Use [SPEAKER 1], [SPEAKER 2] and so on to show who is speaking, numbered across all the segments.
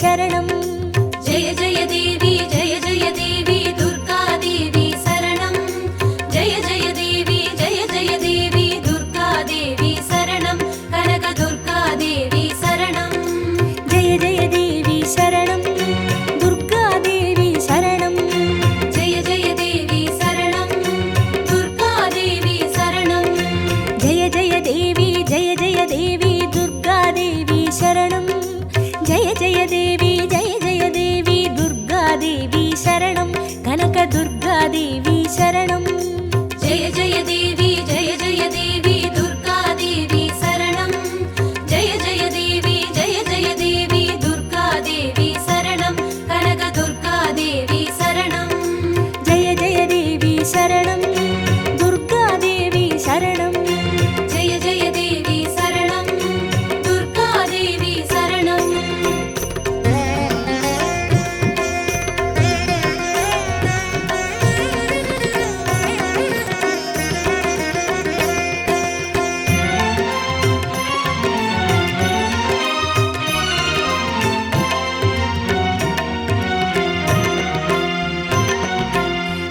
[SPEAKER 1] शरणं
[SPEAKER 2] जय जय देवी दुर्गा देवी शरणं जय जय देवी दुर्गा देवी शरणं कनक दुर्गा देवी शरणं
[SPEAKER 1] जय जय देवी शरणं दुर्गा देवी शरणं
[SPEAKER 2] जय जय देवी शरणं दुर्गा देवी शरणं
[SPEAKER 1] जय जय देवी दुर्गा देवी शरणं जय जय देवी दुर्गा देवी शरणं कनक दुर्गा देवी शरणं
[SPEAKER 2] जय जय देवी दुर्गा देवी शरणं जय जय देवी दुर्गा देवी शरणं कनक दुर्गा देवी शरणं
[SPEAKER 1] जय जय देवी शरणं दुर्गा देवी शरणं
[SPEAKER 2] जय जय देवी शरणं दुर्गा देवी शरणं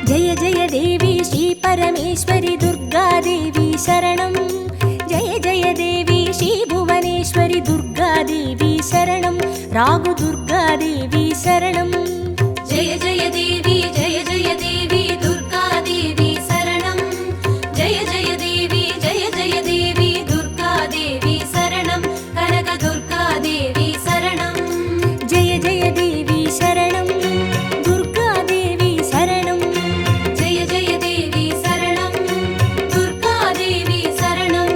[SPEAKER 1] जय जय देवी श्री परमेश्वरी दुर्गा देवी शरणं जय जय देवी श्री भुवनेश्वरी दुर्गा देवी शरणं रागु दुर्गा देवी शरणं
[SPEAKER 2] जय जय देवी दुर्गा देवी शरणं जय जय देवी दुर्गा देवी शरणं कनक दुर्गा देवी शरणं
[SPEAKER 1] जय जय देवी शरणं दुर्गा देवी शरणं
[SPEAKER 2] जय जय देवी शरणं दुर्गा देवी शरणं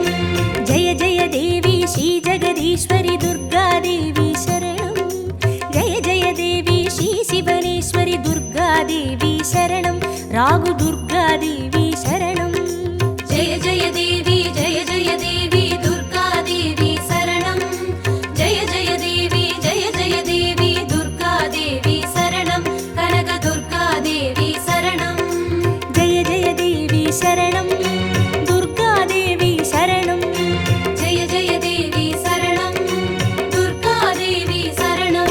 [SPEAKER 1] जय जय देवी श्री जगदीश्वरी दुर्गा देवी शरणं जय जय देवी श्री शिवनेश्वरी दुर्गा देवी शरणं रागु दुर्गा देवी शरणं
[SPEAKER 2] जय जय देवी दुर्गा देवी शरणं जय जय देवी दुर्गा देवी शरणं कनक दुर्गा देवी शरणं
[SPEAKER 1] जय जय देवी शरणं दुर्गा देवी शरणं
[SPEAKER 2] जय जय देवी शरणं दुर्गा देवी शरणं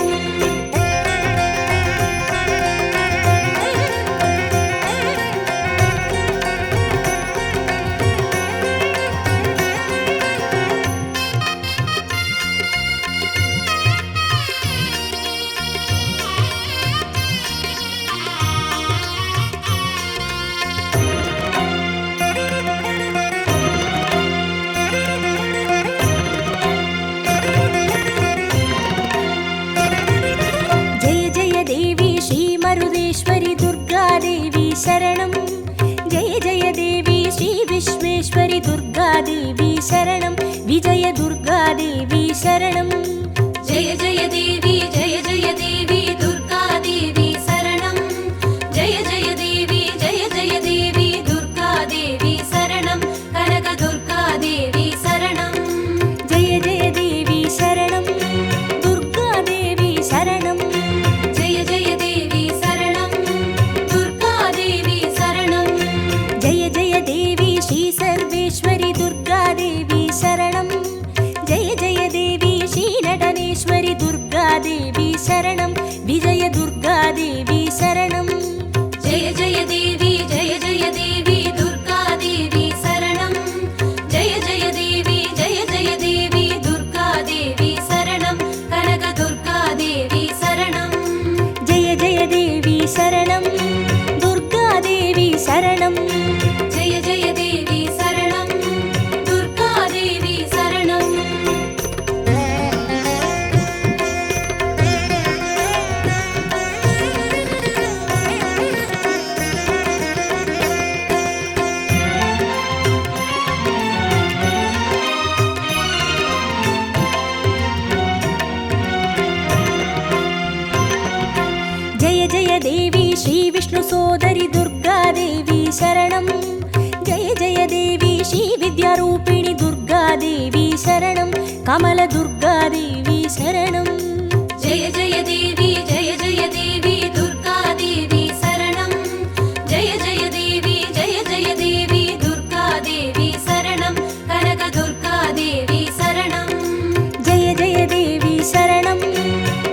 [SPEAKER 1] जय जय देवी श्री मरुदेश्वरी दुर्गा देवी शरणं जय जय देवी श्री विश्वेश्वरी दुर्गा देवी शरणं विजय दुर्गा देवी शरणं
[SPEAKER 2] जय जय देवी दुर्गा देवी शरणं जय जय देवी दुर्गा देवी शरणं कनक दुर्गा देवी शरणं
[SPEAKER 1] जय जय देवी शरणं दुर्गा देवी शरणं
[SPEAKER 2] जय जय देवी शरणं दुर्गा देवी शरणं
[SPEAKER 1] जय जय देवी श्री सर्वेश्वरी दुर्गा देवी शरणं जय जय देवी श्री नटनेश्वरी दुर्गा देवी शरणं विजय दुर्गा देवी शरणं
[SPEAKER 2] जय जय देवी दुर्गा देवी शरणं जय जय देवी दुर्गा देवी शरणं कनक दुर्गा देवी शरणं
[SPEAKER 1] जय जय देवी शरणं दुर्गा देवी शरणं
[SPEAKER 2] जय जय देवी शरणं दुर्गा देवी शरणं
[SPEAKER 1] जय जय देवी श्री विष्णु सोदरी दुर्गा देवी शरणं जय जय देवी श्री विद्यारूपिणी दुर्गा देवी शरणं कमल दुर्गा देवी शरणं
[SPEAKER 2] जय जय देवी दुर्गा देवी शरणं जय जय देवी दुर्गा देवी शरणं कनक दुर्गा देवी शरणं
[SPEAKER 1] जय जय देवी शरणं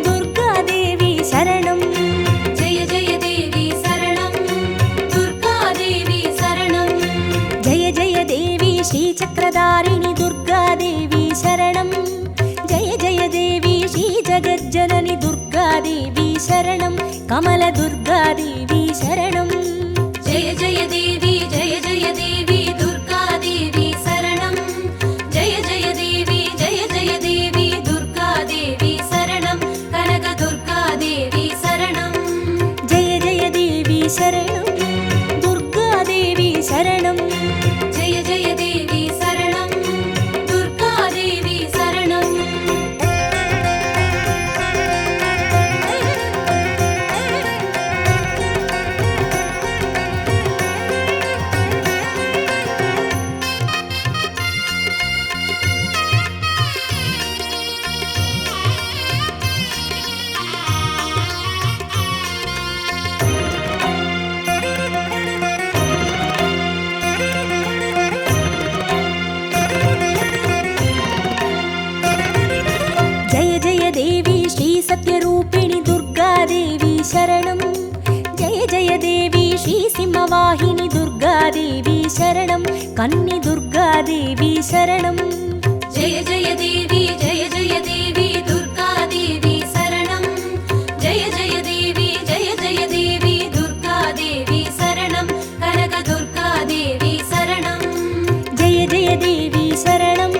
[SPEAKER 1] दुर्गा शरणं कमलदुर्गादेवी शरणं
[SPEAKER 2] जय जय देवी जय जय देवी दुर्गा देवी शरणं जय जय देवी दुर्गा देवी शरणं कनक दुर्गा देवी शरणं
[SPEAKER 1] जय जय देवी शरणं दुर्गादेवी शरणं
[SPEAKER 2] जय जय देवी शरणं दुर्गा देवी शरणं
[SPEAKER 1] जय जय देवी श्री सत्यरूपिणि दुर्गादेवी शरणं जय जय देवी श्री सिंहवाहिनी दुर्गादेवी शरणं कन्नि दुर्गादेवी शरणं
[SPEAKER 2] जय जय देवी दुर्गा देवी शरणं जय जय देवी दुर्गा देवी शरणं कनक दुर्गा देवी शरणं
[SPEAKER 1] जय जय देवी शरणं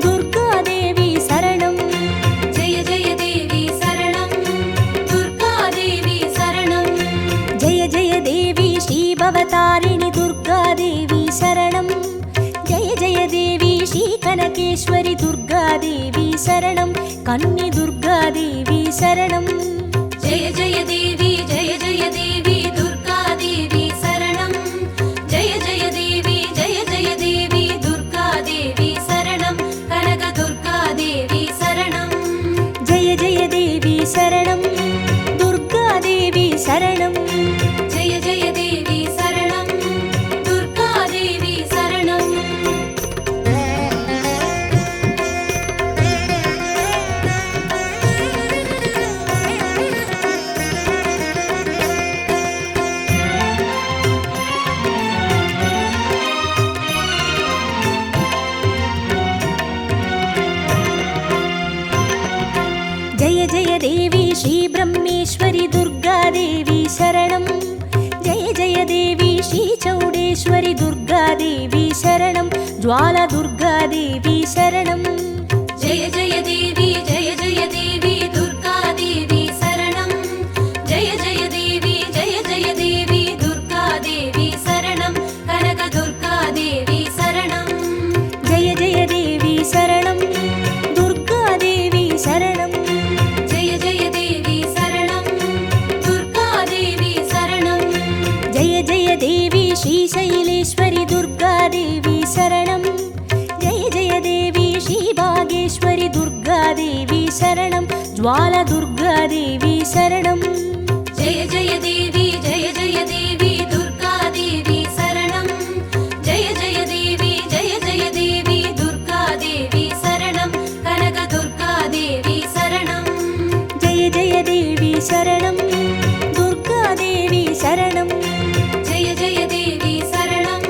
[SPEAKER 1] दुर्गादेवी शरणं
[SPEAKER 2] जय जय देवी शरणं दुर्गा देवी शरणं
[SPEAKER 1] जय जय देवी श्री भवतारिणि दुर्गादेवी शरणं जय जय देवी श्री कनकेश्वरि दुर्गादेवी शरणं कन्नि दुर्गादेवी शरणं
[SPEAKER 2] जय जय देवी दुर्गा देवी शरणं जय जय देवी दुर्गा देवी शरणं कनक दुर्गा देवी शरणं
[SPEAKER 1] जय जय देवी शरणं दुर्गादेवी शरणं
[SPEAKER 2] जय जय देवी शरणं दुर्गा देवी शरणं
[SPEAKER 1] जय जय देवी श्री ब्रह्मेश्वरि दुर्गादेवी शरणं जय जय देवी श्री चौडेश्वरि दुर्गादेवी शरणं ज्वाला दुर्गादेवी शरणं
[SPEAKER 2] जय जय देवी दुर्गा देवी शरणं जय जय देवी दुर्गा देवी शरणं कनक दुर्गा देवी शरणं
[SPEAKER 1] जय जय देवी शरणं दुर्गादेवी शरणं
[SPEAKER 2] जय जय देवी शरणं दुर्गा देवी शरणं
[SPEAKER 1] जय जय देवी श्री शैलेश्वरि दुर्गादेवी शरणं जय जय देवी श्री बागेश्वरि दुर्गादेवी शरणं ज्वाला दुर्गादेवी शरणं
[SPEAKER 2] जय जय देवी दुर्गा देवी शरणं जय जय देवी दुर्गा देवी शरणं कनक दुर्गा देवी शरणं
[SPEAKER 1] जय जय देवी शरणं दुर्गादेवी शरणं
[SPEAKER 2] जय जय देवी शरणं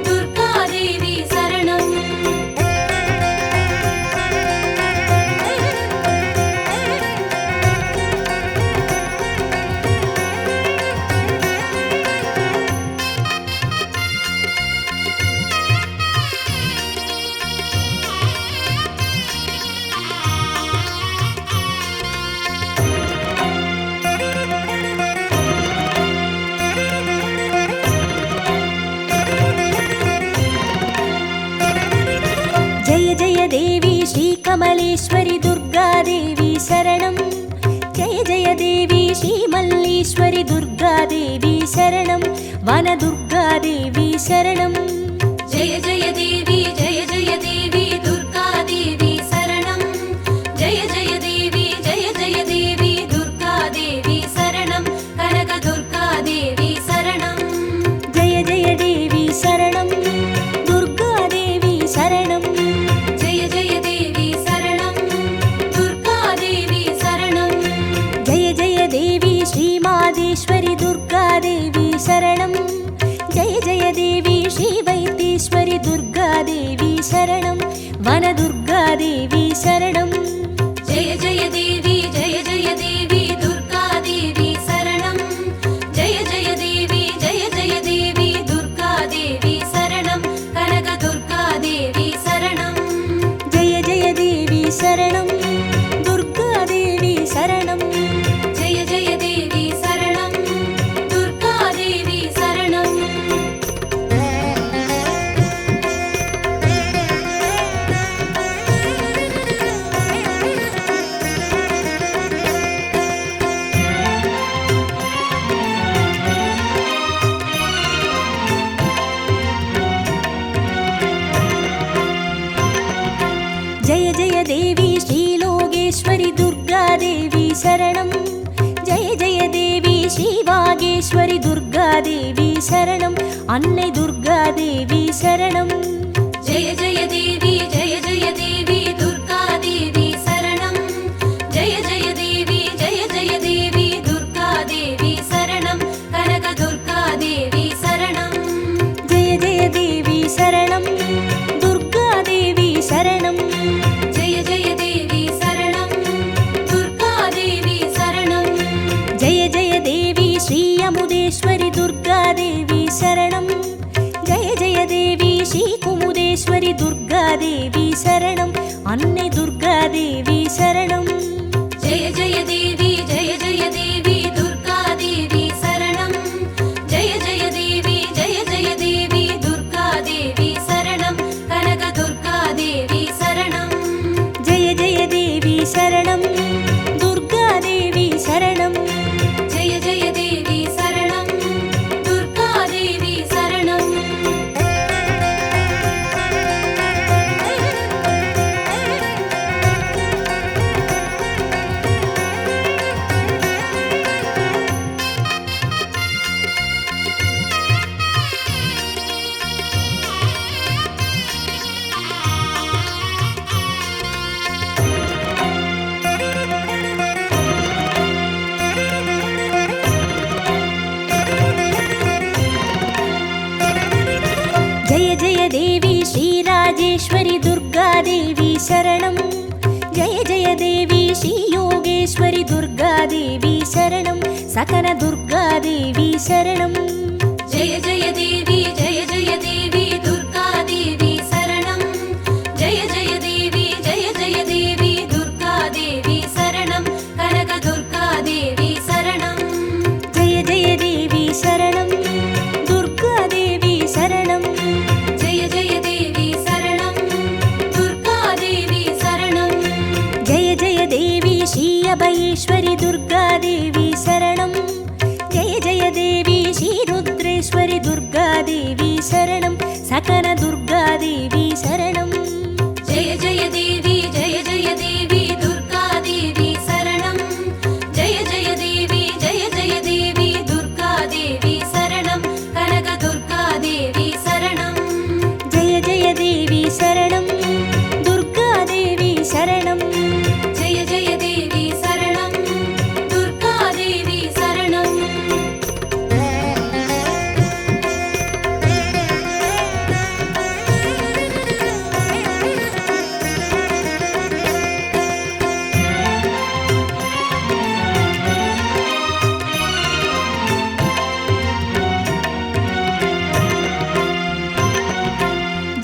[SPEAKER 2] दुर्गा देवी शरणं
[SPEAKER 1] जय जय देवी श्री कमलेश्वरि दुर्गादेवी शरणं जय जय देवी श्री मल्लीश्वरि दुर्गादेवी शरणं वनदुर्गादेवी शरणं
[SPEAKER 2] जय जय देवी दुर्गा देवी शरणं जय जय देवी दुर्गा देवी शरणं कनक दुर्गा देवी शरणं
[SPEAKER 1] जय जय देवी शरणं दुर्गादेवी शरणं
[SPEAKER 2] जय जय देवी शरणं दुर्गा देवी शरणं
[SPEAKER 1] जय जय देवी श्री मादेश्वरि दुर्गादेवी शरणं जय जय देवी श्री वैद्येश्वरि दुर्गादेवी शरणं वनदुर्गादेवी शरणं
[SPEAKER 2] जय जय देवी दुर्गा
[SPEAKER 1] யோகேஸ்வரி துர்காதேவி சரணம். அன்னை துர்காதேவி சரணம்.
[SPEAKER 2] ஜெய ஜெய தேவி ஜெய ஜெய தேவி துர்கா தேவி சரணம். ஜெய ஜெய தேவி ஜெய ஜெய தேவி துர்கா தேவி சரணம். கனக துர்கா தேவி சரணம்.
[SPEAKER 1] ஜெய ஜெய தேவி சரணம். துர்காதேவி சரணம்.
[SPEAKER 2] ஜெய ஜெய தேவி சரணம். துர்கா தேவி சரணம்.
[SPEAKER 1] ஜெய ஜெய தேவி ஸ்ரீ அமுதேஸ்வரி துர்காதேவி சரணம். ஜெய ஜெய தேவி ஸ்ரீ குமுதேஸ்வரி துர்காதேவி சரணம். அன்னை துர்காதேவி சரணம்.
[SPEAKER 2] ஜெய ஜெய தேவி ஜெய ஜெய தேவி துர்கா தேவி சரணம். ஜெய ஜெய தேவி ஜெய ஜெய தேவி துர்கா தேவி சரணம். கனக துர்கா தேவி சரணம்.
[SPEAKER 1] ஜெய ஜெய தேவி சரணம். துர்காதேவி சரணம்.
[SPEAKER 2] ஜெய ஜெய தேவி சரணம். துர்கா தேவி சரணம்.
[SPEAKER 1] ஜெய ஜெய தேவி ஸ்ரீ ராஜேஸ்வரி துர்காதேவி சரணம். ஜெய ஜெய தேவி ஸ்ரீ யோகேஸ்வரி துர்காதேவி சரணம். சகன துர்காதேவி சரணம்.
[SPEAKER 2] ஜெய ஜெய தேவி ஜெய ஜெய தேவி துர்கா தேவி சரணம். ஜெய ஜெய தேவி ஜெய ஜெய தேவி துர்கா தேவி சரணம். கனக துர்கா தேவி சரணம்.
[SPEAKER 1] ஜெய ஜெய தேவி சரணம். துர்காதேவி சரணம்.
[SPEAKER 2] ஜெய ஜெய தேவி சரணம். துர்கா தேவி சரணம்.
[SPEAKER 1] ஜெய ஜெய தேவி ஸ்ரீ அபயேஸ்வரி துர்காதேவி சரணம். ஜெய ஜெய தேவி ஸ்ரீ ருத்ரேஸ்வரி துர்காதேவி சரணம். சகன துர்காதேவி சரணம்.
[SPEAKER 2] ஜெய ஜெய தேவி ஜெய ஜெய தேவி துர்கா தேவி சரணம். ஜெய ஜெய தேவி ஜெய ஜெய தேவி துர்கா தேவி சரணம். கனக துர்கா தேவி சரணம்.
[SPEAKER 1] ஜெய ஜெய தேவி சரணம். துர்காதேவி சரணம்.
[SPEAKER 2] ஜெய ஜெய தேவி சரணம். துர்கா தேவி சரணம்.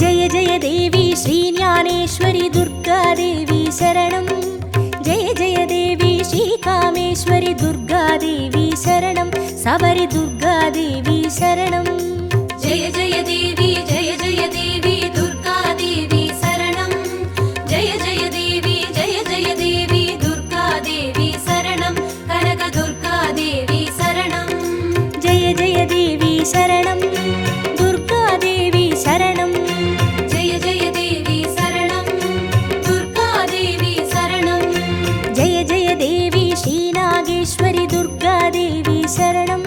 [SPEAKER 1] ஜெய ஜெய தேவி ஸ்ரீ ஞானேஸ்வரி துர்காதேவி சரணம். ஜெய ஜெய தேவி ஸ்ரீ காமேஸ்வரி துர்காதேவி சரணம். சபரி துர்காதேவி சரணம்.
[SPEAKER 2] ஜெய ஜெய தேவி ஜெய ஜெய தேவி துர்கா தேவி சரணம். ஜெய ஜெய தேவி ஜெய ஜெய தேவி துர்கா தேவி சரணம். கனக துர்கா தேவி சரணம்.
[SPEAKER 1] ஜெய ஜெய தேவி சரணம். துர்காதேவி சரணம்.
[SPEAKER 2] ஜெய ஜெய தேவி சரணம். துர்கா தேவி சரணம்.
[SPEAKER 1] ஜெய ஜெய தேவி ஸ்ரீ நாகேஸ்வரி துர்காதேவி சரணம்.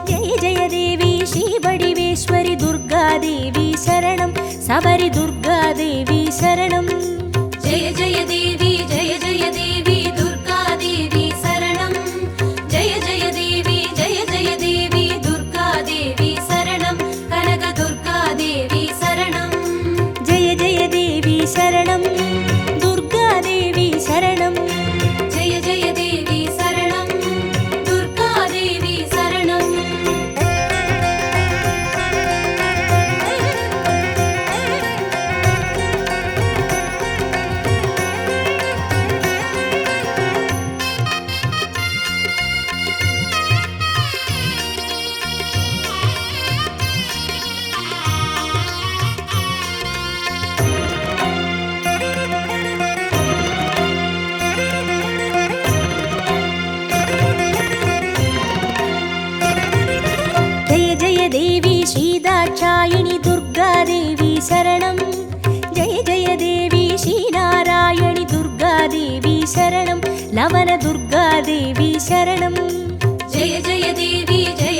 [SPEAKER 1] ஜெய ஜெய தேவி ஸ்ரீ வடிவேஸ்வரி துர்காதேவி சரணம். சபரி துர்காதேவி சரணம்.
[SPEAKER 2] ஜெய ஜெய தேவி ஜெய ஜெய தேவி துர்கா தேவி சரணம். ஜெய ஜெய தேவி ஜெய ஜெய தேவி துர்கா தேவி சரணம். கனக துர்கா தேவி சரணம்.
[SPEAKER 1] ஜெய ஜெய தேவி சரணம். துர்காதேவி சரணம்.
[SPEAKER 2] ஜெய ஜெய தேவி சரணம். துர்கா தேவி சரணம்.
[SPEAKER 1] ஜெய ஜெய தேவி ஸ்ரீ தாட்சாயினி துர்காதேவி சரணம். ஜெய ஜெய தேவி ஸ்ரீ நாராயணி துர்காதேவி சரணம். லவன துர்காதேவி சரணம்.
[SPEAKER 2] ஜெய ஜெய தேவி ஜெய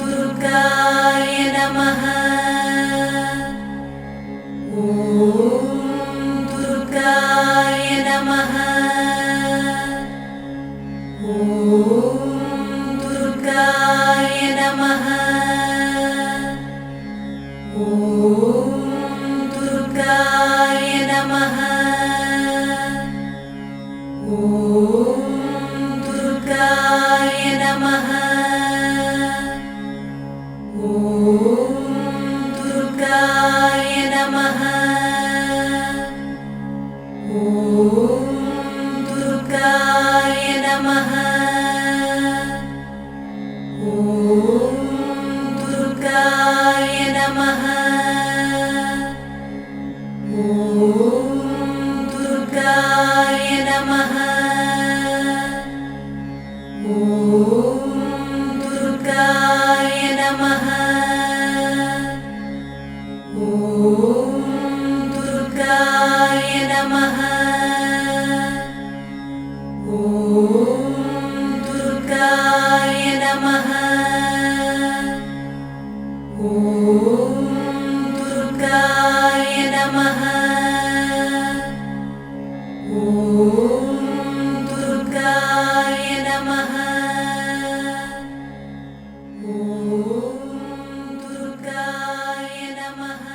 [SPEAKER 2] दुर्गाय नमः। दुर्गाय नमः। दुर्गाय नमः। दुर्गाय नमः। दुर्गाय नमः। दुर्गाय नमः। दुर्गाय नमः। दुर्गाय नमः। दुर्गाय नमः। दुर्गाय नमः। दुर्गाय नमः। दुर्गाय नमः। दुर्गाय नमः। दुर्गाय नमः। दुर्गाय नमः।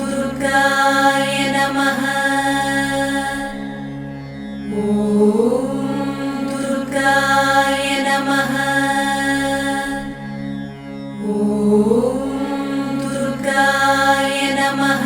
[SPEAKER 2] दुर्गाय नमः। दुर्गाय नमः। दुर्गाय नमः।